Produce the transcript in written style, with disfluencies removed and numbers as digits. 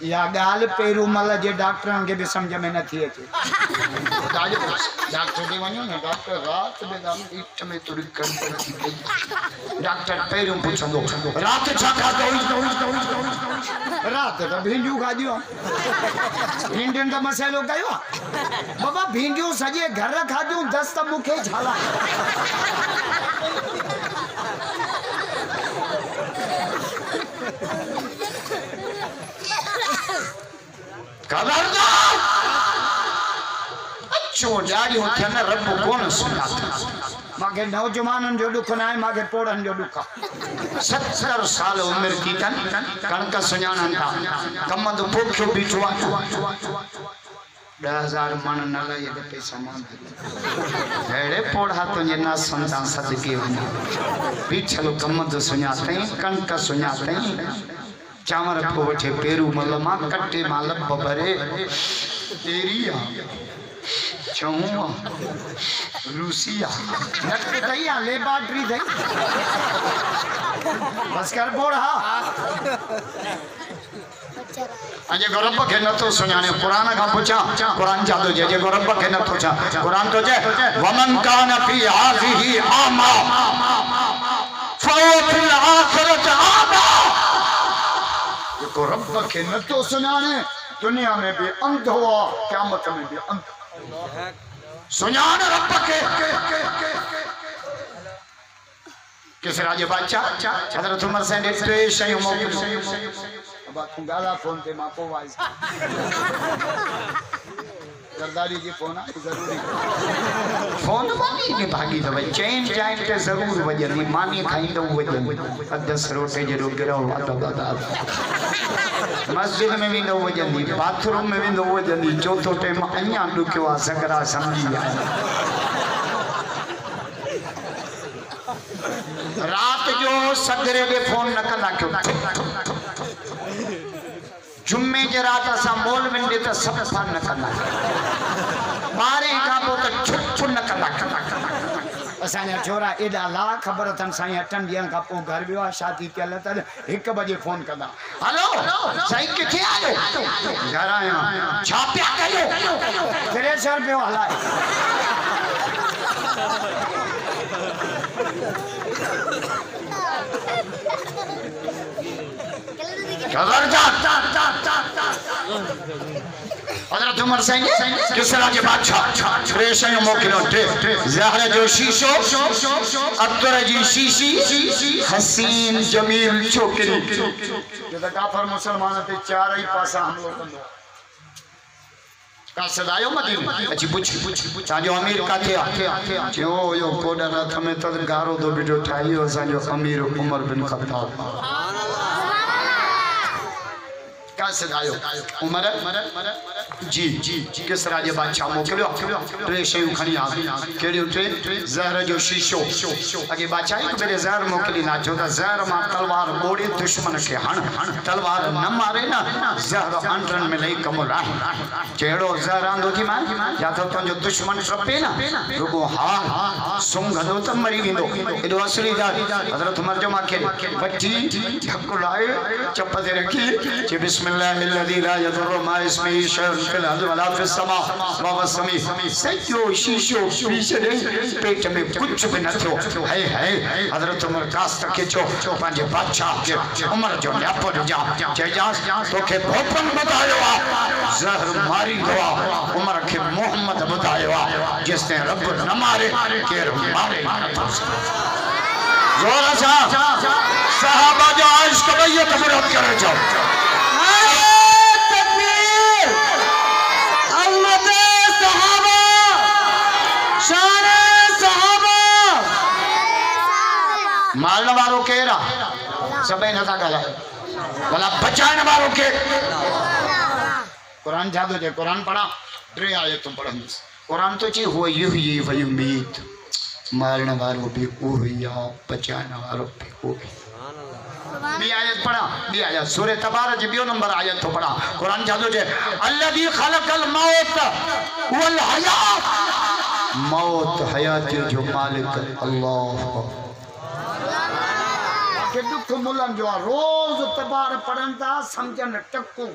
या गाल पेरू मल जे डॉक्टरन के भी समझ में न थी अचे डॉक्टर दे वणो न डॉक्टर रात में दाम ईट में तुरी कर डॉक्टर पेरू पूछंदो रात छा खाधो रात तो भिंडियूं खादियो भिंडियुनि तो मसालो कयो बाबा भिंडियूं सजे घर खादियूं दस्त मुखे झाला खबरदार अच्छो जारी होथे न रब कोन सुनाता मागे नौजवानन जो दुख ना है मागे पोड़न जो दुख 70 साल उम्र की तन कणक सुञाणन था कम तो पोखियो बीठो 10,000 मन न लगे तो पैसा मांग हेड़े पोड़ा तो ये ना संता सदके वने बीठलो कम तो सुञाते कणक सुञाते चामर को वठे पेरू मलमा कट्टे माल बबरे तेरिया चौवा रूसिया नट दईया ले बाटरी दई बस कर बोड़ा अजे गौरव के न तो सुनाने कुरान का पूछा कुरान जादो जे गौरव के न तो छा कुरान तो जे वमन कान फी हाज़िही आमा फहुव फिल आखिरत आमा को रब के न तो सुनाने दुनिया में भी अंध हुआ क़यामत में भी अंध सुनाने रब के किस राजे बादशाह हजरत उमर से ने शय मोकल अब तू गाला फोन पे माको वाइस जरदारी जी फोन आ जरूरी फोन मानी ने भागी दवे चैन चैन के जरूर वजनी मानी खाई तो वजनी 10 रोटे जरो गिरो वादा वादा मस्जिद में भी नो वजनी बाथरूम में भी नो वजनी चौथो टाइम अन्या दुखियो आ सगरा समझी आ रात जो सगरे दे फोन न कंदा क्यों जुम्मे जे रात असा मोल विंडे त सब फोन न कंदा मारे का पो त छुप न कंदा असा ने छोरा एडा ला खबर तन साई 8 ॾींहं का पो घर वियो शादी कयल त 1 बजे फोन कंदा हेलो साई किथे आयो घर आया छा पिया कयो थ्रेशर पियो हलाए हजरत उमर साईं किसरा के बादशाह फ्रेश है मोकिलो टे ज़हर जो शीशो अत्तर जी शीशी हसीन जमील छोकरी जो त काफर मुसलमान ते चार ही पासा हमलो कंदो का सदायो मदीने अच्छी पूछ साजो अमीर काथे जो यो कोडा रथ में त गारो दो बिडो ठाइयो साजो अमीर उमर बिन खत्ताब का सदायो उमर जी किस राजे बादशाह मोकिलियो टे शयूं खणी आ केड़ियूं टे ज़हर जो शीशो अगे बादशाह एक बेरे ज़हर मोकिली ना छो त ज़हर मां तलवार बोड़ी दुश्मन के हण तलवार न मारे ना ज़हर अंडरन में लई कमल आ जेड़ो ज़हर आंदो थी मां या तो तुंजो दुश्मन ट्रपे ना रुगो हा सुंघदो त मरी विंदो एडो असली जात हजरत उमर जो माखे बच्ची ढक लाए चप ते रखी जे बिस्मिल्लाहिल्लज़ी ला यदुर्रु मा इस्मिही शैउन फिल अर्ज़ि वला फिस समा व हुव समीअ सजो शीशो पीछे पेट में कुछ भी न थियो है हजरत उमर कास्त के चो पंजे बादशाह के उमर जो न्यापो जा तोखे भोपन बतायो ज़हर मारी दवा उमर के मोहम्मद बतायो जिसने रब न मारे केर मारे जोर सा सहाबा जो इश्क बैयत मुराद करे जाओ मारने वालों के रा सब नथा गालाए भला बचाने वालों के कुरान जादो जे कुरान पढ़ा टे आयतूं पढ़ंदुसि कुरान तो ची हुआ युहयी व युमीत मारने वालों भी वही आ बचाने वालों भी वही बी आयत पढ़ा बी आयत सूरह तबारक बियो नंबर आयत तो पढ़ा कुरान जादो जे अल्लज़ी खलक़ल मौत वल हयात मौत हयात जो मालिक अल्लाह के दुख मुलन जो रोज तबार पढ़न था समझन टक्को